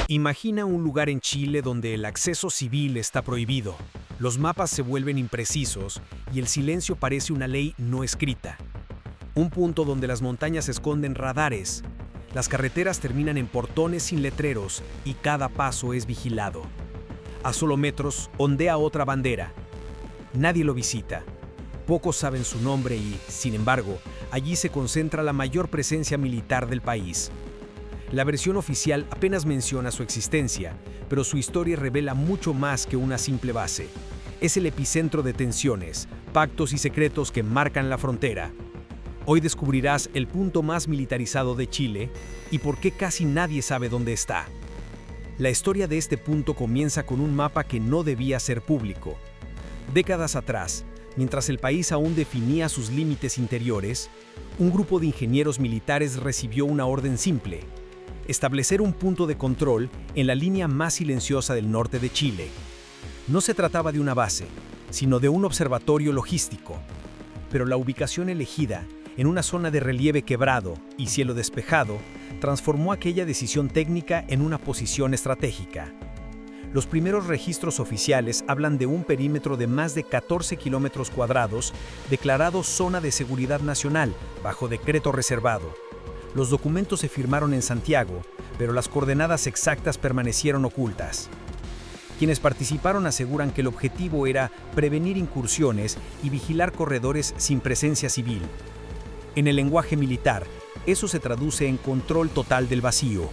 Imagina un lugar en Chile donde el acceso civil está prohibido, los mapas se vuelven imprecisos y el silencio parece una ley no escrita. Un punto donde las montañas esconden radares, las carreteras terminan en portones sin letreros y cada paso es vigilado. A solo metros ondea otra bandera. Nadie lo visita. Pocos saben su nombre y, sin embargo, allí se concentra la mayor presencia militar del país. La versión oficial apenas menciona su existencia, pero su historia revela mucho más que una simple base. Es el epicentro de tensiones, pactos y secretos que marcan la frontera. Hoy descubrirás el punto más militarizado de Chile y por qué casi nadie sabe dónde está. La historia de este punto comienza con un mapa que no debía ser público. Décadas atrás, mientras el país aún definía sus límites interiores, un grupo de ingenieros militares recibió una orden simple: establecer un punto de control en la línea más silenciosa del norte de Chile. No se trataba de una base, sino de un observatorio logístico. Pero la ubicación elegida, en una zona de relieve quebrado y cielo despejado, transformó aquella decisión técnica en una posición estratégica. Los primeros registros oficiales hablan de un perímetro de más de 14 kilómetros cuadrados, declarado zona de seguridad nacional, bajo decreto reservado. Los documentos se firmaron en Santiago, pero las coordenadas exactas permanecieron ocultas. Quienes participaron aseguran que el objetivo era prevenir incursiones y vigilar corredores sin presencia civil. En el lenguaje militar, eso se traduce en control total del vacío.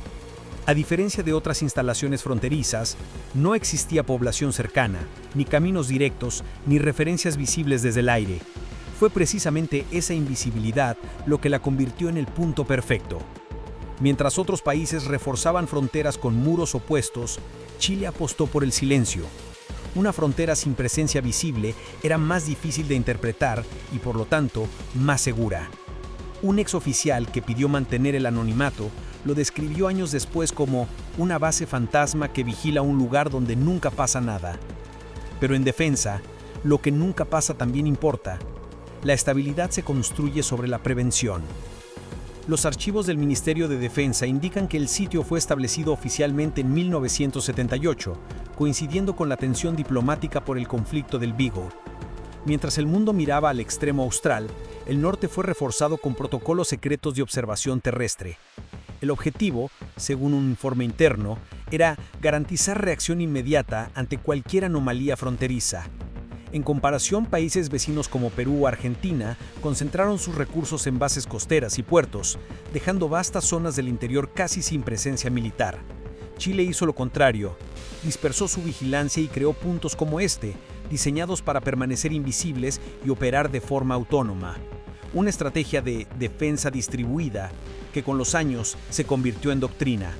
A diferencia de otras instalaciones fronterizas, no existía población cercana, ni caminos directos, ni referencias visibles desde el aire. Fue precisamente esa invisibilidad lo que la convirtió en el punto perfecto. Mientras otros países reforzaban fronteras con muros opuestos, Chile apostó por el silencio. Una frontera sin presencia visible era más difícil de interpretar y, por lo tanto, más segura. Un exoficial que pidió mantener el anonimato lo describió años después como una base fantasma que vigila un lugar donde nunca pasa nada. Pero en defensa, lo que nunca pasa también importa. La estabilidad se construye sobre la prevención. Los archivos del Ministerio de Defensa indican que el sitio fue establecido oficialmente en 1978, coincidiendo con la tensión diplomática por el conflicto del Beagle. Mientras el mundo miraba al extremo austral, el norte fue reforzado con protocolos secretos de observación terrestre. El objetivo, según un informe interno, era garantizar reacción inmediata ante cualquier anomalía fronteriza. En comparación, países vecinos como Perú o Argentina concentraron sus recursos en bases costeras y puertos, dejando vastas zonas del interior casi sin presencia militar. Chile hizo lo contrario, dispersó su vigilancia y creó puntos como este, diseñados para permanecer invisibles y operar de forma autónoma. Una estrategia de defensa distribuida que con los años se convirtió en doctrina.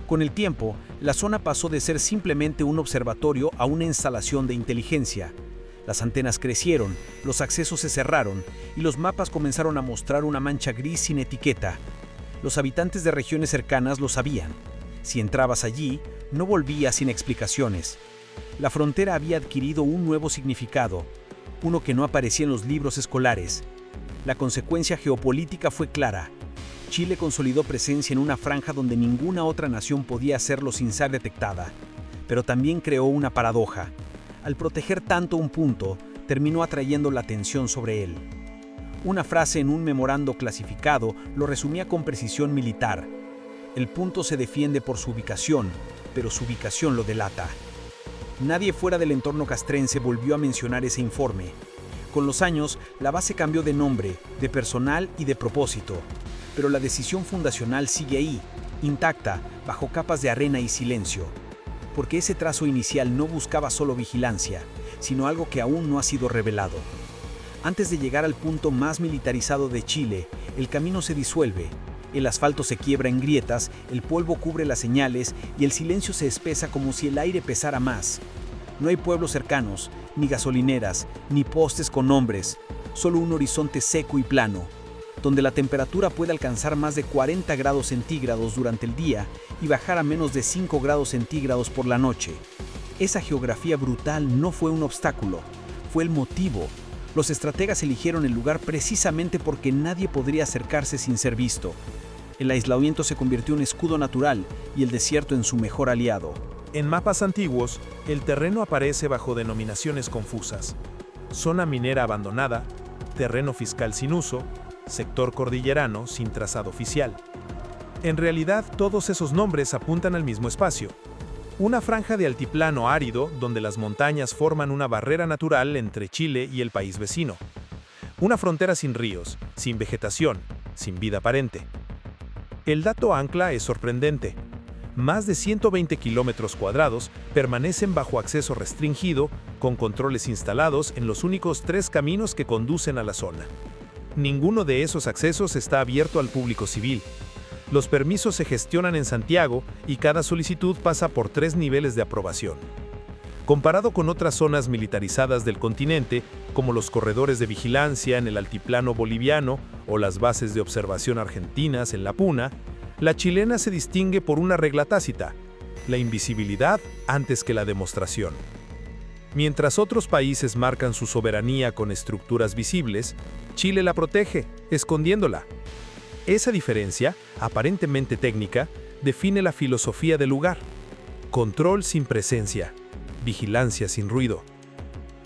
Con el tiempo, la zona pasó de ser simplemente un observatorio a una instalación de inteligencia. Las antenas crecieron, los accesos se cerraron y los mapas comenzaron a mostrar una mancha gris sin etiqueta. Los habitantes de regiones cercanas lo sabían. Si entrabas allí, no volvías sin explicaciones. La frontera había adquirido un nuevo significado, uno que no aparecía en los libros escolares. La consecuencia geopolítica fue clara. Chile consolidó presencia en una franja donde ninguna otra nación podía hacerlo sin ser detectada. Pero también creó una paradoja. Al proteger tanto un punto, terminó atrayendo la atención sobre él. Una frase en un memorando clasificado lo resumía con precisión militar. El punto se defiende por su ubicación, pero su ubicación lo delata. Nadie fuera del entorno castrense volvió a mencionar ese informe. Con los años, la base cambió de nombre, de personal y de propósito. Pero la decisión fundacional sigue ahí, intacta, bajo capas de arena y silencio. Porque ese trazo inicial no buscaba solo vigilancia, sino algo que aún no ha sido revelado. Antes de llegar al punto más militarizado de Chile, el camino se disuelve, el asfalto se quiebra en grietas, el polvo cubre las señales y el silencio se espesa como si el aire pesara más. No hay pueblos cercanos, ni gasolineras, ni postes con nombres, solo un horizonte seco y plano, donde la temperatura puede alcanzar más de 40 grados centígrados durante el día y bajar a menos de 5 grados centígrados por la noche. Esa geografía brutal no fue un obstáculo, fue el motivo. Los estrategas eligieron el lugar precisamente porque nadie podría acercarse sin ser visto. El aislamiento se convirtió en un escudo natural y el desierto en su mejor aliado. En mapas antiguos, el terreno aparece bajo denominaciones confusas: zona minera abandonada, terreno fiscal sin uso, sector cordillerano sin trazado oficial. En realidad, todos esos nombres apuntan al mismo espacio: una franja de altiplano árido donde las montañas forman una barrera natural entre Chile y el país vecino. Una frontera sin ríos, sin vegetación, sin vida aparente. El dato ancla es sorprendente. Más de 120 kilómetros cuadrados permanecen bajo acceso restringido, con controles instalados en los únicos 3 caminos que conducen a la zona. Ninguno de esos accesos está abierto al público civil. Los permisos se gestionan en Santiago y cada solicitud pasa por 3 niveles de aprobación. Comparado con otras zonas militarizadas del continente, como los corredores de vigilancia en el altiplano boliviano o las bases de observación argentinas en la Puna, la chilena se distingue por una regla tácita: la invisibilidad antes que la demostración. Mientras otros países marcan su soberanía con estructuras visibles, Chile la protege, escondiéndola. Esa diferencia, aparentemente técnica, define la filosofía del lugar: control sin presencia, vigilancia sin ruido.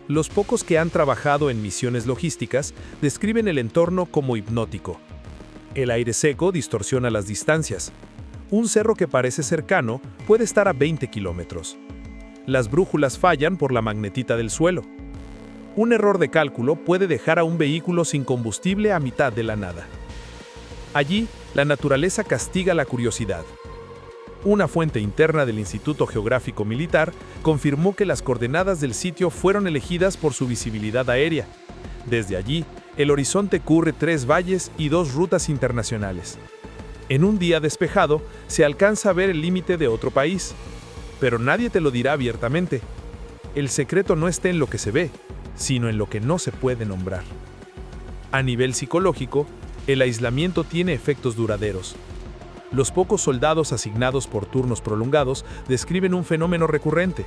Los pocos que han trabajado en misiones logísticas describen el entorno como hipnótico. El aire seco distorsiona las distancias. Un cerro que parece cercano puede estar a 20 kilómetros. Las brújulas fallan por la magnetita del suelo. Un error de cálculo puede dejar a un vehículo sin combustible a mitad de la nada. Allí, la naturaleza castiga la curiosidad. Una fuente interna del Instituto Geográfico Militar confirmó que las coordenadas del sitio fueron elegidas por su visibilidad aérea. Desde allí, el horizonte cubre 3 valles y 2 rutas internacionales. En un día despejado, se alcanza a ver el límite de otro país. Pero nadie te lo dirá abiertamente. El secreto no está en lo que se ve, sino en lo que no se puede nombrar. A nivel psicológico, el aislamiento tiene efectos duraderos. Los pocos soldados asignados por turnos prolongados describen un fenómeno recurrente: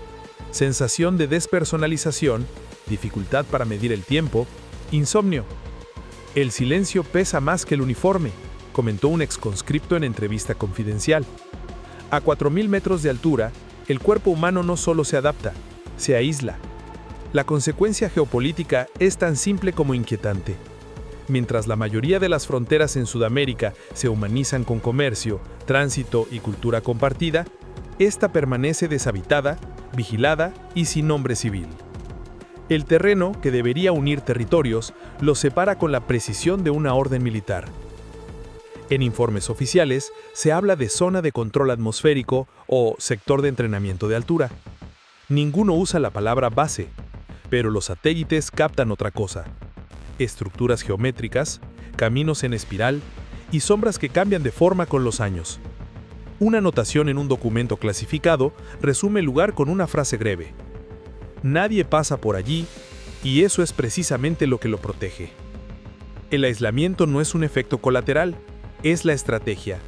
sensación de despersonalización, dificultad para medir el tiempo, insomnio. El silencio pesa más que el uniforme, comentó un exconscripto en entrevista confidencial. A 4.000 metros de altura, el cuerpo humano no solo se adapta, se aísla. La consecuencia geopolítica es tan simple como inquietante. Mientras la mayoría de las fronteras en Sudamérica se humanizan con comercio, tránsito y cultura compartida, esta permanece deshabitada, vigilada y sin nombre civil. El terreno, que debería unir territorios, los separa con la precisión de una orden militar. En informes oficiales se habla de zona de control atmosférico o sector de entrenamiento de altura. Ninguno usa la palabra base, pero los satélites captan otra cosa: estructuras geométricas, caminos en espiral y sombras que cambian de forma con los años. Una anotación en un documento clasificado resume el lugar con una frase breve: nadie pasa por allí, y eso es precisamente lo que lo protege. El aislamiento no es un efecto colateral, es la estrategia.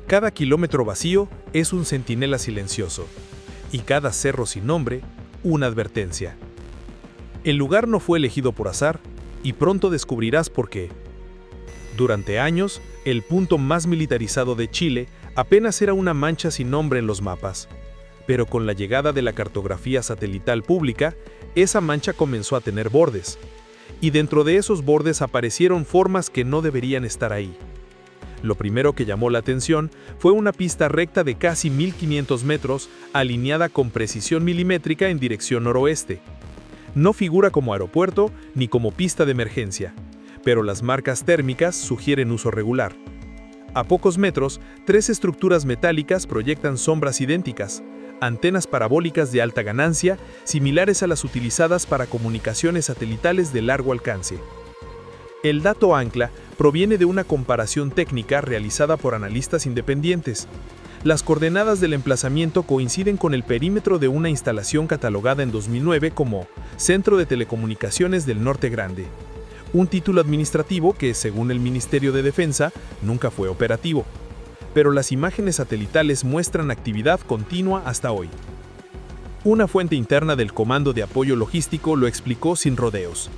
Cada kilómetro vacío es un centinela silencioso, y cada cerro sin nombre, una advertencia. El lugar no fue elegido por azar, y pronto descubrirás por qué. Durante años, el punto más militarizado de Chile apenas era una mancha sin nombre en los mapas. Pero con la llegada de la cartografía satelital pública, esa mancha comenzó a tener bordes. Y dentro de esos bordes aparecieron formas que no deberían estar ahí. Lo primero que llamó la atención fue una pista recta de casi 1.500 metros, alineada con precisión milimétrica en dirección noroeste. No figura como aeropuerto ni como pista de emergencia, pero las marcas térmicas sugieren uso regular. A pocos metros, 3 estructuras metálicas proyectan sombras idénticas, antenas parabólicas de alta ganancia, similares a las utilizadas para comunicaciones satelitales de largo alcance. El dato ancla proviene de una comparación técnica realizada por analistas independientes. Las coordenadas del emplazamiento coinciden con el perímetro de una instalación catalogada en 2009 como Centro de Telecomunicaciones del Norte Grande, un título administrativo que, según el Ministerio de Defensa, nunca fue operativo. Pero las imágenes satelitales muestran actividad continua hasta hoy. Una fuente interna del Comando de Apoyo Logístico lo explicó sin rodeos.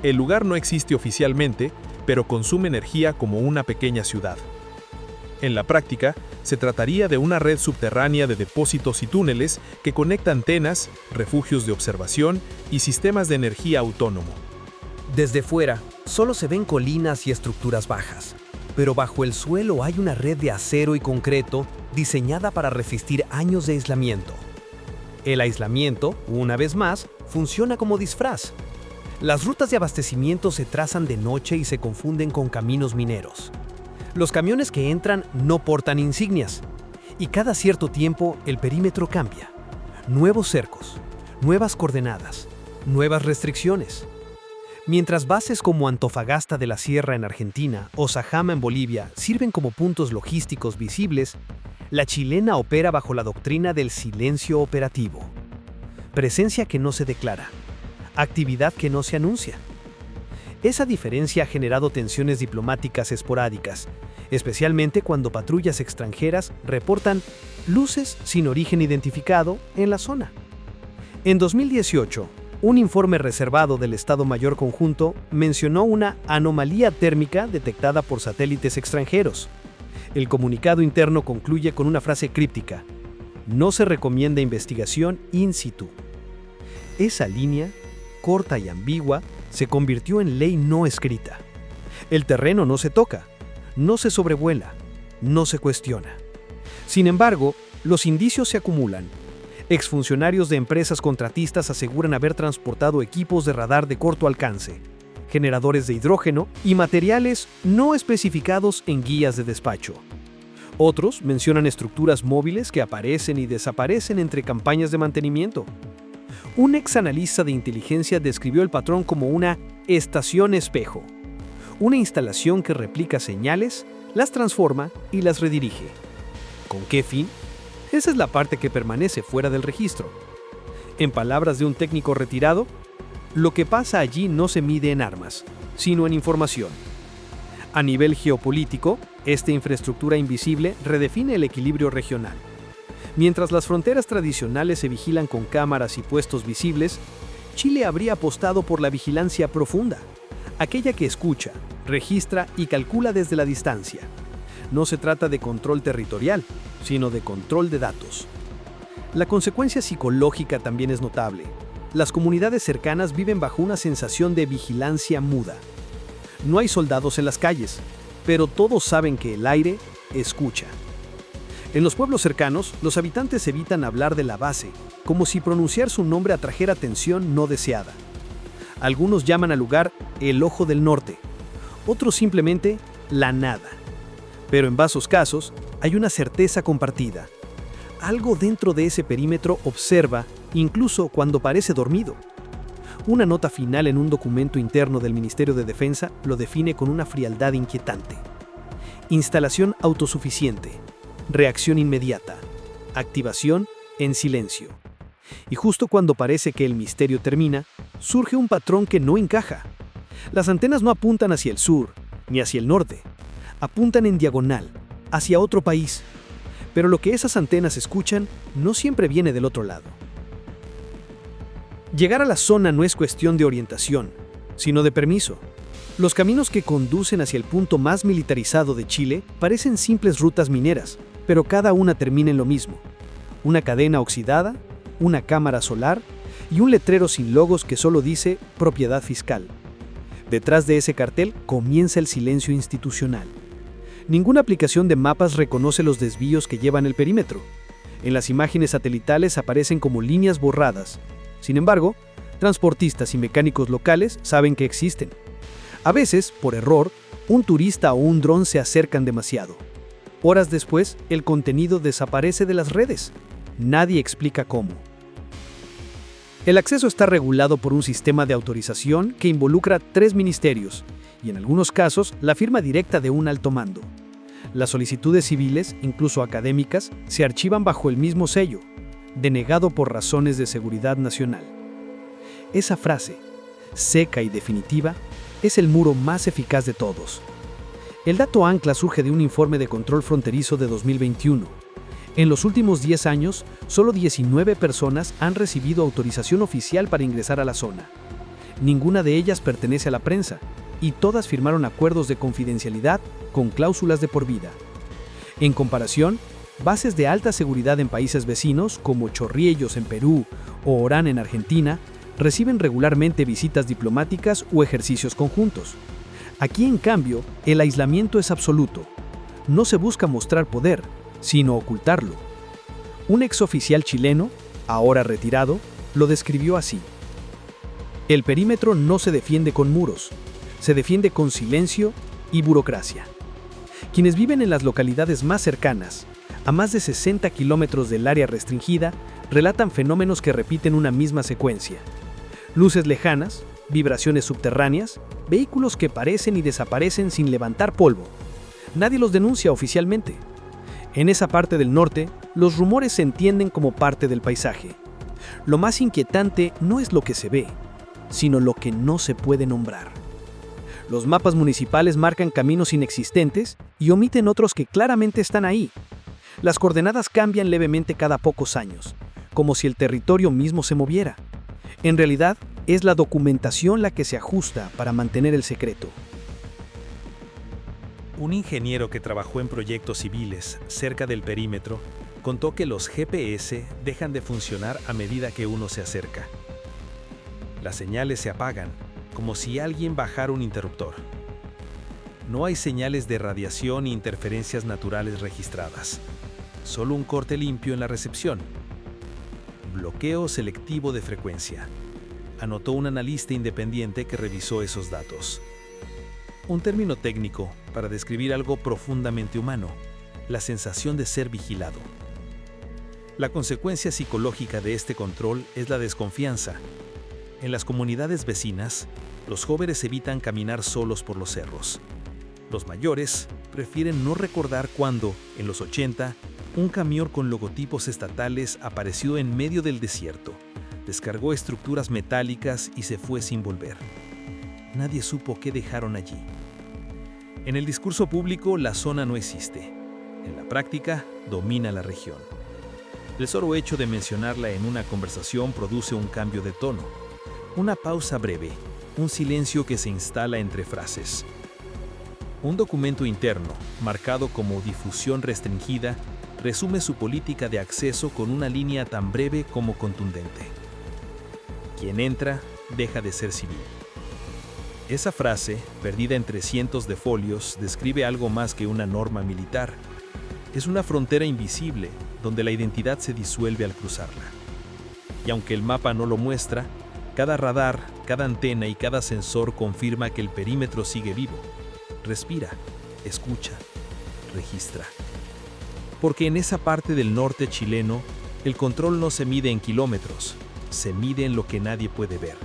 El lugar no existe oficialmente, pero consume energía como una pequeña ciudad. En la práctica, se trataría de una red subterránea de depósitos y túneles que conecta antenas, refugios de observación y sistemas de energía autónomo. Desde fuera, solo se ven colinas y estructuras bajas, pero bajo el suelo hay una red de acero y concreto diseñada para resistir años de aislamiento. El aislamiento, una vez más, funciona como disfraz. Las rutas de abastecimiento se trazan de noche y se confunden con caminos mineros. Los camiones que entran no portan insignias, y cada cierto tiempo el perímetro cambia. Nuevos cercos, nuevas coordenadas, nuevas restricciones. Mientras bases como Antofagasta de la Sierra en Argentina o Sajama en Bolivia sirven como puntos logísticos visibles, la chilena opera bajo la doctrina del silencio operativo. Presencia que no se declara, actividad que no se anuncia. Esa diferencia ha generado tensiones diplomáticas esporádicas, especialmente cuando patrullas extranjeras reportan luces sin origen identificado en la zona. En 2018, un informe reservado del Estado Mayor Conjunto mencionó una anomalía térmica detectada por satélites extranjeros. El comunicado interno concluye con una frase críptica: no se recomienda investigación in situ. Esa línea, corta y ambigua, se convirtió en ley no escrita. El terreno no se toca, no se sobrevuela, no se cuestiona. Sin embargo, los indicios se acumulan. Exfuncionarios de empresas contratistas aseguran haber transportado equipos de radar de corto alcance, generadores de hidrógeno y materiales no especificados en guías de despacho. Otros mencionan estructuras móviles que aparecen y desaparecen entre campañas de mantenimiento. Un ex analista de inteligencia describió el patrón como una estación espejo, una instalación que replica señales, las transforma y las redirige. ¿Con qué fin? Esa es la parte que permanece fuera del registro. En palabras de un técnico retirado, lo que pasa allí no se mide en armas, sino en información. A nivel geopolítico, esta infraestructura invisible redefine el equilibrio regional. Mientras las fronteras tradicionales se vigilan con cámaras y puestos visibles, Chile habría apostado por la vigilancia profunda, aquella que escucha, registra y calcula desde la distancia. No se trata de control territorial, sino de control de datos. La consecuencia psicológica también es notable. Las comunidades cercanas viven bajo una sensación de vigilancia muda. No hay soldados en las calles, pero todos saben que el aire escucha. En los pueblos cercanos, los habitantes evitan hablar de la base, como si pronunciar su nombre atrajera atención no deseada. Algunos llaman al lugar el Ojo del Norte, otros simplemente la nada. Pero en ambos casos, hay una certeza compartida. Algo dentro de ese perímetro observa, incluso cuando parece dormido. Una nota final en un documento interno del Ministerio de Defensa lo define con una frialdad inquietante. Instalación autosuficiente, reacción inmediata, activación en silencio. Y justo cuando parece que el misterio termina, surge un patrón que no encaja. Las antenas no apuntan hacia el sur, ni hacia el norte. Apuntan en diagonal, hacia otro país. Pero lo que esas antenas escuchan no siempre viene del otro lado. Llegar a la zona no es cuestión de orientación, sino de permiso. Los caminos que conducen hacia el punto más militarizado de Chile parecen simples rutas mineras, pero cada una termina en lo mismo: una cadena oxidada, una cámara solar y un letrero sin logos que solo dice propiedad fiscal. Detrás de ese cartel comienza el silencio institucional. Ninguna aplicación de mapas reconoce los desvíos que llevan el perímetro. En las imágenes satelitales aparecen como líneas borradas. Sin embargo, transportistas y mecánicos locales saben que existen. A veces, por error, un turista o un dron se acercan demasiado. Horas después, el contenido desaparece de las redes. Nadie explica cómo. El acceso está regulado por un sistema de autorización que involucra 3 ministerios y, en algunos casos, la firma directa de un alto mando. Las solicitudes civiles, incluso académicas, se archivan bajo el mismo sello, denegado por razones de seguridad nacional. Esa frase, seca y definitiva, es el muro más eficaz de todos. El dato ancla surge de un informe de control fronterizo de 2021. En los últimos 10 años, solo 19 personas han recibido autorización oficial para ingresar a la zona. Ninguna de ellas pertenece a la prensa, y todas firmaron acuerdos de confidencialidad con cláusulas de por vida. En comparación, bases de alta seguridad en países vecinos como Chorrillos en Perú o Orán en Argentina reciben regularmente visitas diplomáticas o ejercicios conjuntos. Aquí, en cambio, el aislamiento es absoluto. No se busca mostrar poder, sino ocultarlo. Un exoficial chileno, ahora retirado, lo describió así: el perímetro no se defiende con muros, se defiende con silencio y burocracia. Quienes viven en las localidades más cercanas, a más de 60 kilómetros del área restringida, relatan fenómenos que repiten una misma secuencia. Luces lejanas, vibraciones subterráneas, vehículos que aparecen y desaparecen sin levantar polvo. Nadie los denuncia oficialmente. En esa parte del norte, los rumores se entienden como parte del paisaje. Lo más inquietante no es lo que se ve, sino lo que no se puede nombrar. Los mapas municipales marcan caminos inexistentes y omiten otros que claramente están ahí. Las coordenadas cambian levemente cada pocos años, como si el territorio mismo se moviera. En realidad, es la documentación la que se ajusta para mantener el secreto. Un ingeniero que trabajó en proyectos civiles cerca del perímetro contó que los GPS dejan de funcionar a medida que uno se acerca. Las señales se apagan, como si alguien bajara un interruptor. No hay señales de radiación ni interferencias naturales registradas, solo un corte limpio en la recepción. Bloqueo selectivo de frecuencia, anotó un analista independiente que revisó esos datos. Un término técnico para describir algo profundamente humano, la sensación de ser vigilado. La consecuencia psicológica de este control es la desconfianza. En las comunidades vecinas, los jóvenes evitan caminar solos por los cerros. Los mayores prefieren no recordar cuando, en los 80, un camión con logotipos estatales apareció en medio del desierto, descargó estructuras metálicas y se fue sin volver. Nadie supo qué dejaron allí. En el discurso público, la zona no existe. En la práctica, domina la región. El solo hecho de mencionarla en una conversación produce un cambio de tono. Una pausa breve, un silencio que se instala entre frases. Un documento interno, marcado como difusión restringida, resume su política de acceso con una línea tan breve como contundente. Quien entra, deja de ser civil. Esa frase, perdida entre cientos de folios, describe algo más que una norma militar. Es una frontera invisible, donde la identidad se disuelve al cruzarla. Y aunque el mapa no lo muestra, cada radar, cada antena y cada sensor confirma que el perímetro sigue vivo. Respira, escucha, registra. Porque en esa parte del norte chileno, el control no se mide en kilómetros, se mide en lo que nadie puede ver.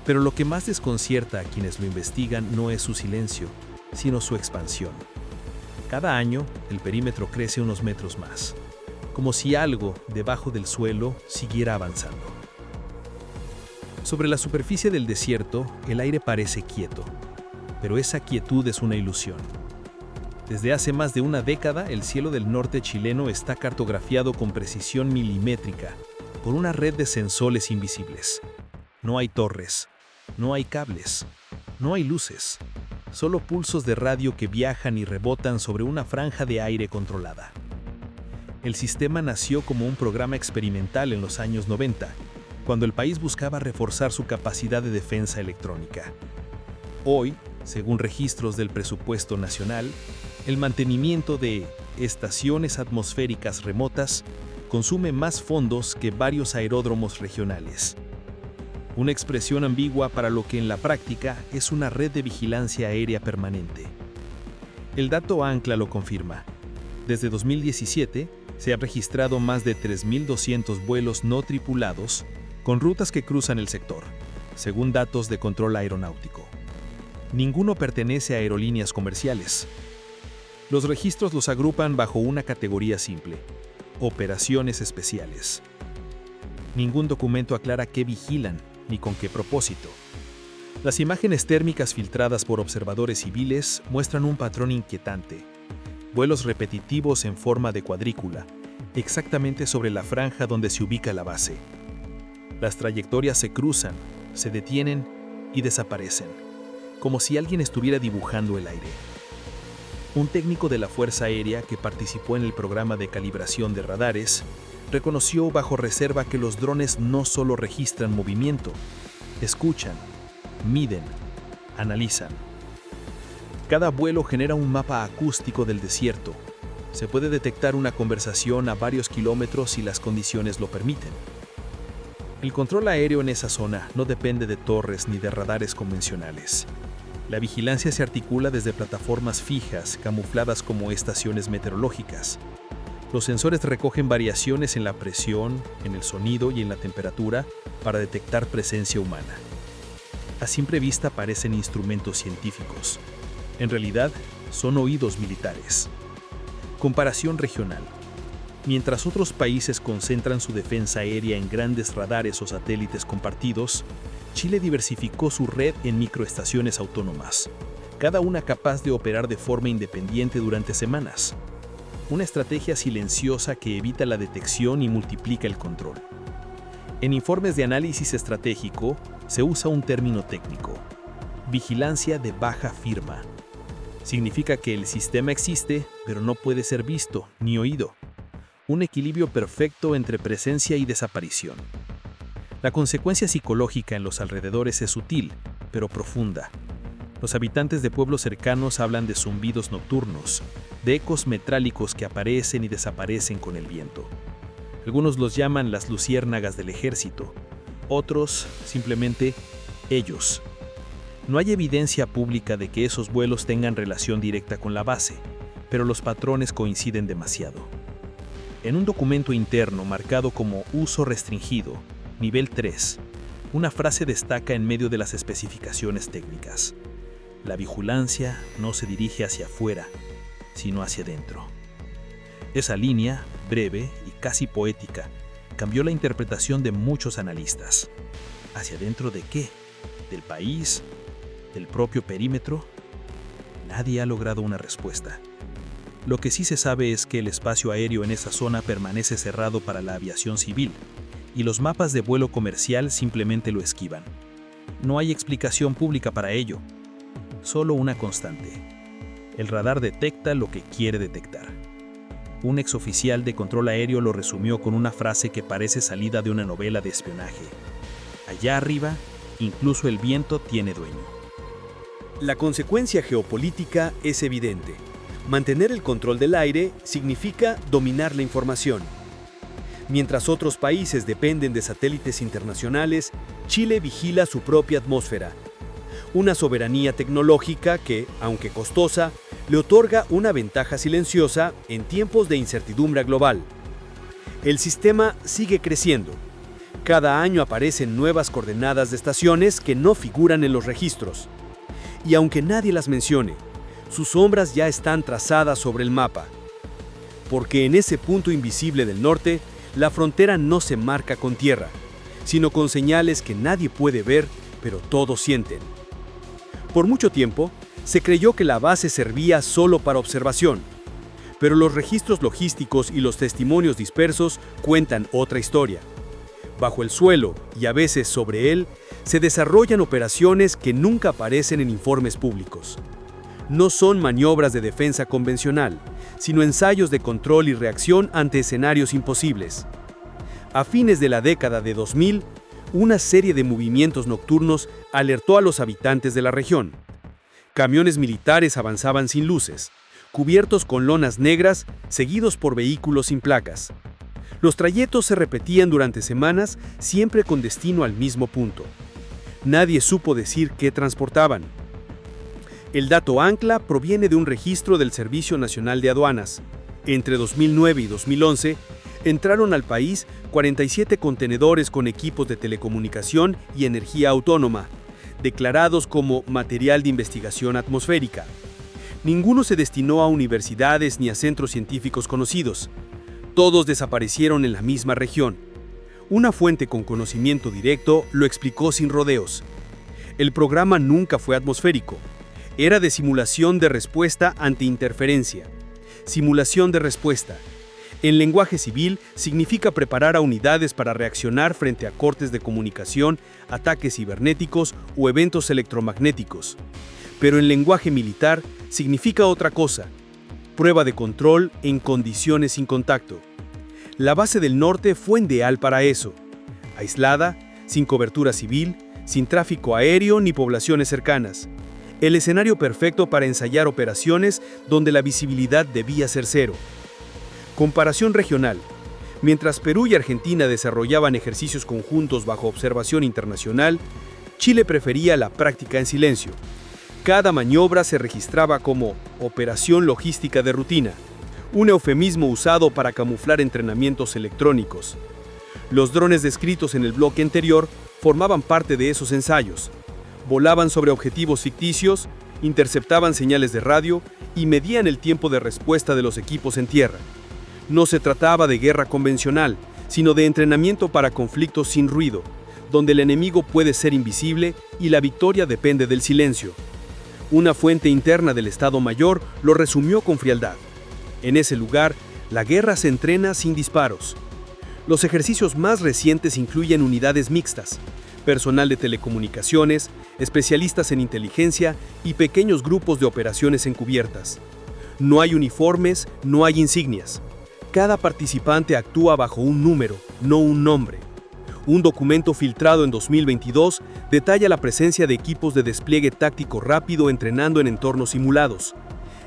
Pero lo que más desconcierta a quienes lo investigan no es su silencio, sino su expansión. Cada año, el perímetro crece unos metros más, como si algo debajo del suelo siguiera avanzando. Sobre la superficie del desierto, el aire parece quieto, pero esa quietud es una ilusión. Desde hace más de una década, el cielo del norte chileno está cartografiado con precisión milimétrica por una red de sensores invisibles. No hay torres, no hay cables, no hay luces, solo pulsos de radio que viajan y rebotan sobre una franja de aire controlada. El sistema nació como un programa experimental en los años 90, cuando el país buscaba reforzar su capacidad de defensa electrónica. Hoy, según registros del presupuesto nacional, el mantenimiento de estaciones atmosféricas remotas consume más fondos que varios aeródromos regionales. Una expresión ambigua para lo que en la práctica es una red de vigilancia aérea permanente. El dato Ancla lo confirma. Desde 2017 se han registrado más de 3.200 vuelos no tripulados con rutas que cruzan el sector, según datos de control aeronáutico. Ninguno pertenece a aerolíneas comerciales. Los registros los agrupan bajo una categoría simple: operaciones especiales. Ningún documento aclara qué vigilan ni con qué propósito. Las imágenes térmicas filtradas por observadores civiles muestran un patrón inquietante: vuelos repetitivos en forma de cuadrícula, exactamente sobre la franja donde se ubica la base. Las trayectorias se cruzan, se detienen y desaparecen, como si alguien estuviera dibujando el aire. Un técnico de la Fuerza Aérea que participó en el programa de calibración de radares reconoció bajo reserva que los drones no solo registran movimiento, escuchan, miden, analizan. Cada vuelo genera un mapa acústico del desierto. Se puede detectar una conversación a varios kilómetros si las condiciones lo permiten. El control aéreo en esa zona no depende de torres ni de radares convencionales. La vigilancia se articula desde plataformas fijas, camufladas como estaciones meteorológicas. Los sensores recogen variaciones en la presión, en el sonido y en la temperatura para detectar presencia humana. A simple vista parecen instrumentos científicos. En realidad, son oídos militares. Comparación regional. Mientras otros países concentran su defensa aérea en grandes radares o satélites compartidos, Chile diversificó su red en microestaciones autónomas, cada una capaz de operar de forma independiente durante semanas. Una estrategia silenciosa que evita la detección y multiplica el control. En informes de análisis estratégico se usa un término técnico: vigilancia de baja firma. Significa que el sistema existe, pero no puede ser visto ni oído. Un equilibrio perfecto entre presencia y desaparición. La consecuencia psicológica en los alrededores es sutil, pero profunda. Los habitantes de pueblos cercanos hablan de zumbidos nocturnos, de ecos metrálicos que aparecen y desaparecen con el viento. Algunos los llaman las luciérnagas del ejército, otros simplemente ellos. No hay evidencia pública de que esos vuelos tengan relación directa con la base, pero los patrones coinciden demasiado. En un documento interno marcado como uso restringido, nivel 3, una frase destaca en medio de las especificaciones técnicas: la vigilancia no se dirige hacia afuera, sino hacia adentro. Esa línea, breve y casi poética, cambió la interpretación de muchos analistas. ¿Hacia adentro de qué? ¿Del país? ¿Del propio perímetro? Nadie ha logrado una respuesta. Lo que sí se sabe es que el espacio aéreo en esa zona permanece cerrado para la aviación civil, y los mapas de vuelo comercial simplemente lo esquivan. No hay explicación pública para ello, solo una constante: el radar detecta lo que quiere detectar. Un exoficial de control aéreo lo resumió con una frase que parece salida de una novela de espionaje: allá arriba, incluso el viento tiene dueño. La consecuencia geopolítica es evidente. Mantener el control del aire significa dominar la información. Mientras otros países dependen de satélites internacionales, Chile vigila su propia atmósfera. Una soberanía tecnológica que, aunque costosa, le otorga una ventaja silenciosa en tiempos de incertidumbre global. El sistema sigue creciendo. Cada año aparecen nuevas coordenadas de estaciones que no figuran en los registros. Y aunque nadie las mencione, sus sombras ya están trazadas sobre el mapa. Porque en ese punto invisible del norte, la frontera no se marca con tierra, sino con señales que nadie puede ver, pero todos sienten. Por mucho tiempo, se creyó que la base servía solo para observación, pero los registros logísticos y los testimonios dispersos cuentan otra historia. Bajo el suelo, y a veces sobre él, se desarrollan operaciones que nunca aparecen en informes públicos. No son maniobras de defensa convencional, sino ensayos de control y reacción ante escenarios imposibles. A fines de la década de 2000, una serie de movimientos nocturnos alertó a los habitantes de la región. Camiones militares avanzaban sin luces, cubiertos con lonas negras, seguidos por vehículos sin placas. Los trayectos se repetían durante semanas, siempre con destino al mismo punto. Nadie supo decir qué transportaban. El dato ancla proviene de un registro del Servicio Nacional de Aduanas. Entre 2009 y 2011, entraron al país 47 contenedores con equipos de telecomunicación y energía autónoma, declarados como material de investigación atmosférica. Ninguno se destinó a universidades ni a centros científicos conocidos. Todos desaparecieron en la misma región. Una fuente con conocimiento directo lo explicó sin rodeos. El programa nunca fue atmosférico. Era de simulación de respuesta ante interferencia. Simulación de respuesta. En lenguaje civil, significa preparar a unidades para reaccionar frente a cortes de comunicación, ataques cibernéticos o eventos electromagnéticos. Pero en lenguaje militar, significa otra cosa: Prueba de control en condiciones sin contacto. La base del norte fue ideal para eso. Aislada, sin cobertura civil, sin tráfico aéreo ni poblaciones cercanas. El escenario perfecto para ensayar operaciones donde la visibilidad debía ser cero. Comparación regional. Mientras Perú y Argentina desarrollaban ejercicios conjuntos bajo observación internacional, Chile prefería la práctica en silencio. Cada maniobra se registraba como operación logística de rutina, un eufemismo usado para camuflar entrenamientos electrónicos. Los drones descritos en el bloque anterior formaban parte de esos ensayos. Volaban sobre objetivos ficticios, interceptaban señales de radio y medían el tiempo de respuesta de los equipos en tierra. No se trataba de guerra convencional, sino de entrenamiento para conflictos sin ruido, donde el enemigo puede ser invisible y la victoria depende del silencio. Una fuente interna del Estado Mayor lo resumió con frialdad. En ese lugar, la guerra se entrena sin disparos. Los ejercicios más recientes incluyen unidades mixtas, personal de telecomunicaciones, especialistas en inteligencia y pequeños grupos de operaciones encubiertas. No hay uniformes, no hay insignias. Cada participante actúa bajo un número, no un nombre. Un documento filtrado en 2022 detalla la presencia de equipos de despliegue táctico rápido entrenando en entornos simulados.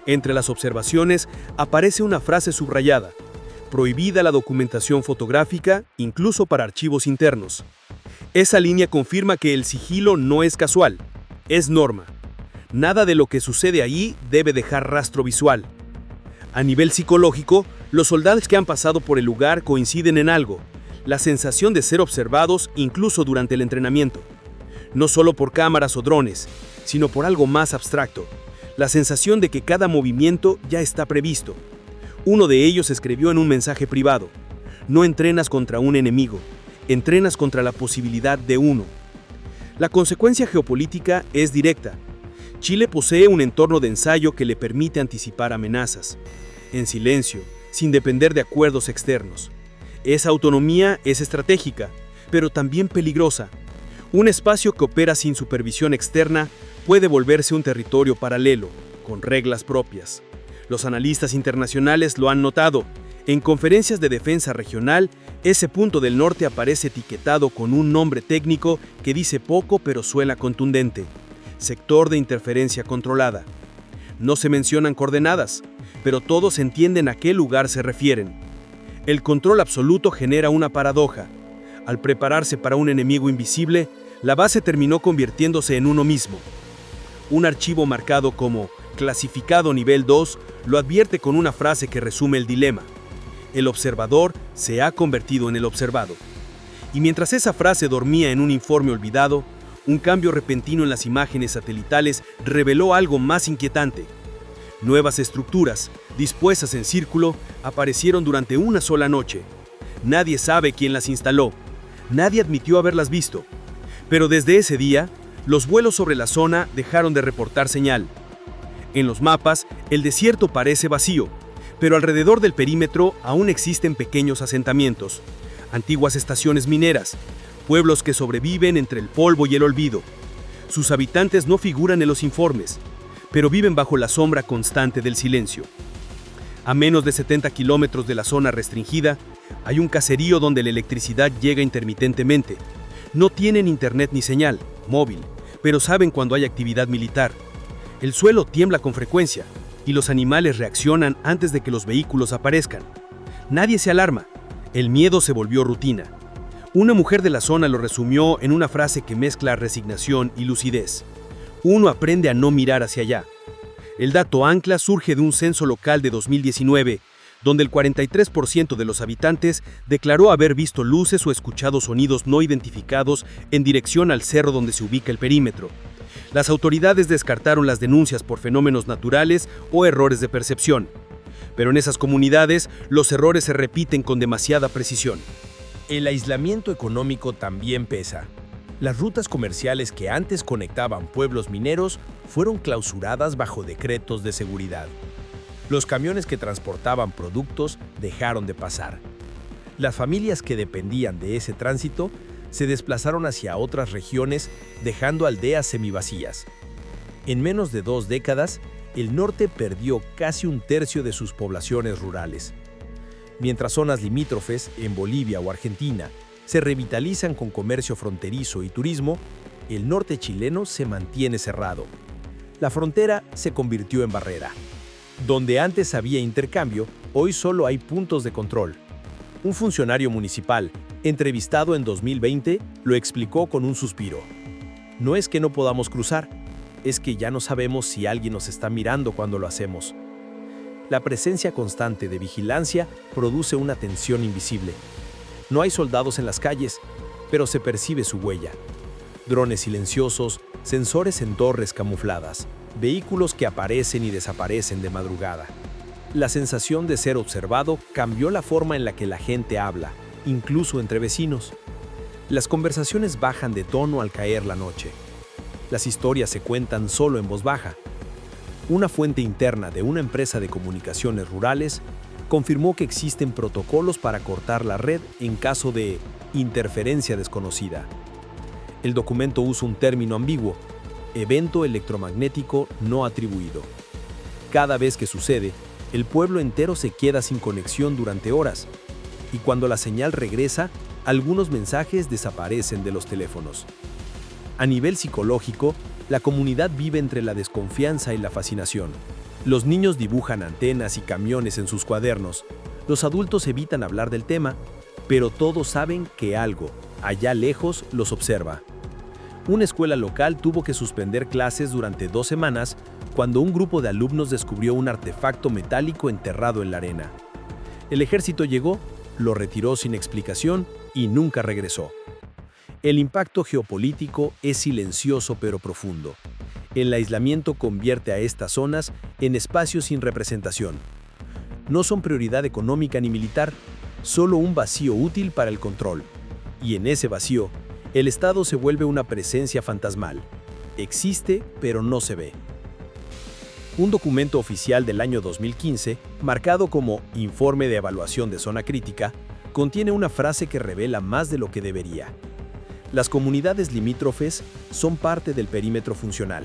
Entre las observaciones aparece una frase subrayada: prohibida la documentación fotográfica, incluso para archivos internos. Esa línea confirma que el sigilo no es casual, es norma. Nada de lo que sucede allí debe dejar rastro visual. A nivel psicológico, los soldados que han pasado por el lugar coinciden en algo: la sensación de ser observados incluso durante el entrenamiento. No solo por cámaras o drones, sino por algo más abstracto: la sensación de que cada movimiento ya está previsto. Uno de ellos escribió en un mensaje privado: no entrenas contra un enemigo, entrenas contra la posibilidad de uno. La consecuencia geopolítica es directa. Chile posee un entorno de ensayo que le permite anticipar amenazas, en silencio, sin depender de acuerdos externos. Esa autonomía es estratégica, pero también peligrosa. Un espacio que opera sin supervisión externa puede volverse un territorio paralelo, con reglas propias. Los analistas internacionales lo han notado. En conferencias de defensa regional, ese punto del norte aparece etiquetado con un nombre técnico que dice poco pero suena contundente: sector de interferencia controlada. No se mencionan coordenadas, pero todos entienden a qué lugar se refieren. El control absoluto genera una paradoja. Al prepararse para un enemigo invisible, la base terminó convirtiéndose en uno mismo. Un archivo marcado como clasificado nivel 2 lo advierte con una frase que resume el dilema: el observador se ha convertido en el observado. Y mientras esa frase dormía en un informe olvidado, un cambio repentino en las imágenes satelitales reveló algo más inquietante. Nuevas estructuras, dispuestas en círculo, aparecieron durante una sola noche. Nadie sabe quién las instaló. Nadie admitió haberlas visto. Pero desde ese día, los vuelos sobre la zona dejaron de reportar señal. En los mapas, el desierto parece vacío, pero alrededor del perímetro aún existen pequeños asentamientos, antiguas estaciones mineras, pueblos que sobreviven entre el polvo y el olvido. Sus habitantes no figuran en los informes, pero viven bajo la sombra constante del silencio. A menos de 70 kilómetros de la zona restringida, hay un caserío donde la electricidad llega intermitentemente. No tienen internet ni señal móvil, pero saben cuando hay actividad militar. El suelo tiembla con frecuencia y los animales reaccionan antes de que los vehículos aparezcan. Nadie se alarma. El miedo se volvió rutina. Una mujer de la zona lo resumió en una frase que mezcla resignación y lucidez: uno aprende a no mirar hacia allá. El dato ancla surge de un censo local de 2019, donde el 43% de los habitantes declaró haber visto luces o escuchado sonidos no identificados en dirección al cerro donde se ubica el perímetro. Las autoridades descartaron las denuncias por fenómenos naturales o errores de percepción. Pero en esas comunidades, los errores se repiten con demasiada precisión. El aislamiento económico también pesa. Las rutas comerciales que antes conectaban pueblos mineros fueron clausuradas bajo decretos de seguridad. Los camiones que transportaban productos dejaron de pasar. Las familias que dependían de ese tránsito se desplazaron hacia otras regiones, dejando aldeas semivacías. En menos de 2 décadas, el norte perdió casi un tercio de sus poblaciones rurales. Mientras zonas limítrofes, en Bolivia o Argentina, se revitalizan con comercio fronterizo y turismo, el norte chileno se mantiene cerrado. La frontera se convirtió en barrera. Donde antes había intercambio, hoy solo hay puntos de control. Un funcionario municipal, entrevistado en 2020, lo explicó con un suspiro. No es que no podamos cruzar, es que ya no sabemos si alguien nos está mirando cuando lo hacemos. La presencia constante de vigilancia produce una tensión invisible. No hay soldados en las calles, pero se percibe su huella. Drones silenciosos, sensores en torres camufladas, vehículos que aparecen y desaparecen de madrugada. La sensación de ser observado cambió la forma en la que la gente habla, incluso entre vecinos. Las conversaciones bajan de tono al caer la noche. Las historias se cuentan solo en voz baja. Una fuente interna de una empresa de comunicaciones rurales confirmó que existen protocolos para cortar la red en caso de interferencia desconocida. El documento usa un término ambiguo, evento electromagnético no atribuido. Cada vez que sucede, el pueblo entero se queda sin conexión durante horas, y cuando la señal regresa, algunos mensajes desaparecen de los teléfonos. A nivel psicológico, la comunidad vive entre la desconfianza y la fascinación. Los niños dibujan antenas y camiones en sus cuadernos. Los adultos evitan hablar del tema, pero todos saben que algo, allá lejos, los observa. Una escuela local tuvo que suspender clases durante 2 semanas cuando un grupo de alumnos descubrió un artefacto metálico enterrado en la arena. El ejército llegó, lo retiró sin explicación y nunca regresó. El impacto geopolítico es silencioso pero profundo. El aislamiento convierte a estas zonas en espacios sin representación. No son prioridad económica ni militar, solo un vacío útil para el control. Y en ese vacío, el Estado se vuelve una presencia fantasmal. Existe, pero no se ve. Un documento oficial del año 2015, marcado como Informe de Evaluación de Zona Crítica, contiene una frase que revela más de lo que debería. Las comunidades limítrofes son parte del perímetro funcional.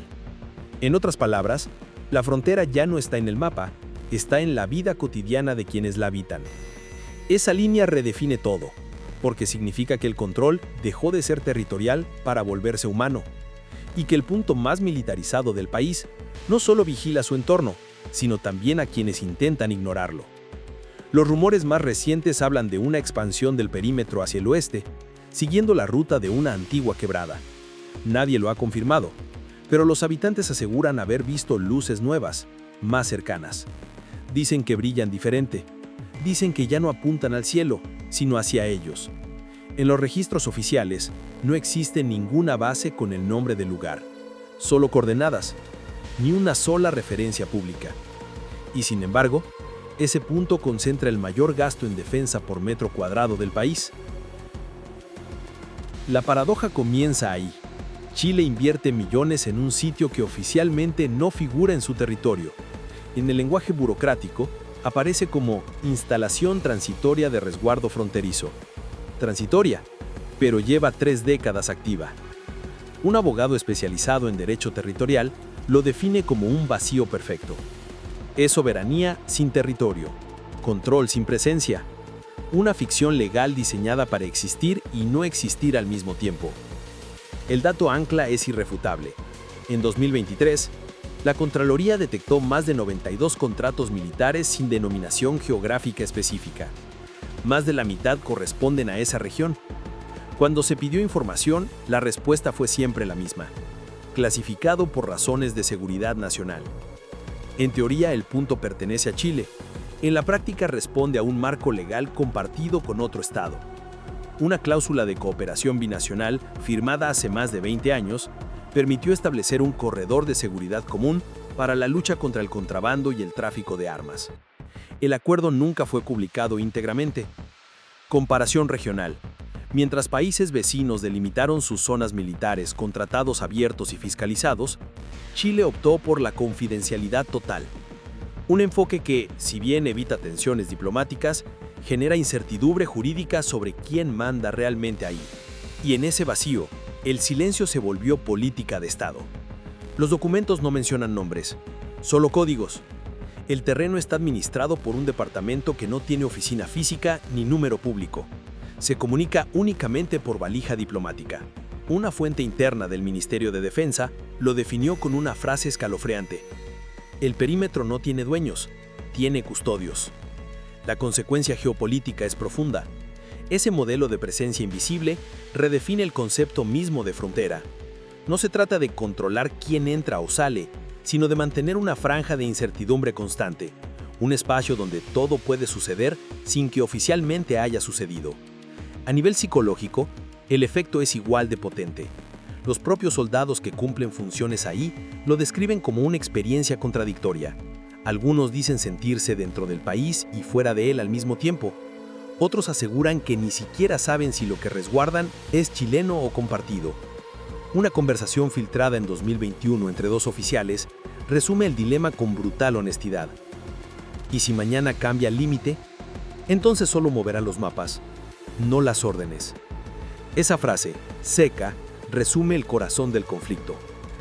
En otras palabras, la frontera ya no está en el mapa, está en la vida cotidiana de quienes la habitan. Esa línea redefine todo, porque significa que el control dejó de ser territorial para volverse humano, y que el punto más militarizado del país no solo vigila su entorno, sino también a quienes intentan ignorarlo. Los rumores más recientes hablan de una expansión del perímetro hacia el oeste, siguiendo la ruta de una antigua quebrada. Nadie lo ha confirmado, pero los habitantes aseguran haber visto luces nuevas, más cercanas. Dicen que brillan diferente. Dicen que ya no apuntan al cielo, sino hacia ellos. En los registros oficiales, no existe ninguna base con el nombre del lugar, solo coordenadas, ni una sola referencia pública. Y sin embargo, ese punto concentra el mayor gasto en defensa por metro cuadrado del país. La paradoja comienza ahí. Chile invierte millones en un sitio que oficialmente no figura en su territorio. En el lenguaje burocrático, aparece como instalación transitoria de resguardo fronterizo. Transitoria, pero lleva 3 décadas activa. Un abogado especializado en derecho territorial lo define como un vacío perfecto. Es soberanía sin territorio, control sin presencia, una ficción legal diseñada para existir y no existir al mismo tiempo. El dato ancla es irrefutable. En 2023, la Contraloría detectó más de 92 contratos militares sin denominación geográfica específica. Más de la mitad corresponden a esa región. Cuando se pidió información, la respuesta fue siempre la misma: clasificado por razones de seguridad nacional. En teoría, el punto pertenece a Chile. En la práctica responde a un marco legal compartido con otro Estado. Una cláusula de cooperación binacional, firmada hace más de 20 años, permitió establecer un corredor de seguridad común para la lucha contra el contrabando y el tráfico de armas. El acuerdo nunca fue publicado íntegramente. Comparación regional. Mientras países vecinos delimitaron sus zonas militares con tratados abiertos y fiscalizados, Chile optó por la confidencialidad total. Un enfoque que, si bien evita tensiones diplomáticas, genera incertidumbre jurídica sobre quién manda realmente ahí. Y en ese vacío, el silencio se volvió política de Estado. Los documentos no mencionan nombres, Solo códigos. El terreno está administrado por un departamento que no tiene oficina física ni número público. Se comunica únicamente por valija diplomática. Una fuente interna del Ministerio de Defensa lo definió con una frase escalofriante. El perímetro no tiene dueños, tiene custodios. La consecuencia geopolítica es profunda. Ese modelo de presencia invisible redefine el concepto mismo de frontera. No se trata de controlar quién entra o sale, sino de mantener una franja de incertidumbre constante, un espacio donde todo puede suceder sin que oficialmente haya sucedido. A nivel psicológico, el efecto es igual de potente. Los propios soldados que cumplen funciones ahí lo describen como una experiencia contradictoria. Algunos dicen sentirse dentro del país y fuera de él al mismo tiempo. Otros aseguran que ni siquiera saben si lo que resguardan es chileno o compartido. Una conversación filtrada en 2021 entre dos oficiales resume el dilema con brutal honestidad. ¿Y si mañana cambia el límite? Entonces solo moverán los mapas, no las órdenes. Esa frase, seca, resume el corazón del conflicto.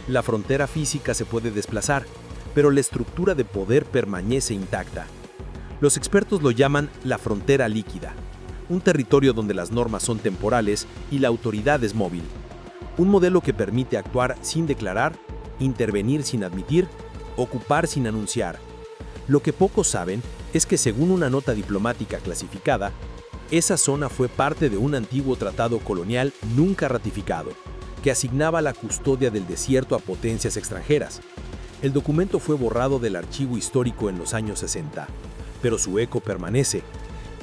La frontera física se puede desplazar, pero la estructura de poder permanece intacta. Los expertos lo llaman la frontera líquida, un territorio donde las normas son temporales y la autoridad es móvil. Un modelo que permite actuar sin declarar, intervenir sin admitir, ocupar sin anunciar. Lo que pocos saben es que según una nota diplomática clasificada, esa zona fue parte de un antiguo tratado colonial nunca ratificado, que asignaba la custodia del desierto a potencias extranjeras. El documento fue borrado del archivo histórico en los años 60, pero su eco permanece.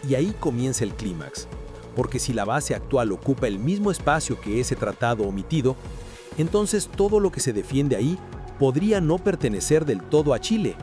Y ahí comienza el clímax, porque si la base actual ocupa el mismo espacio que ese tratado omitido, entonces todo lo que se defiende ahí podría no pertenecer del todo a Chile.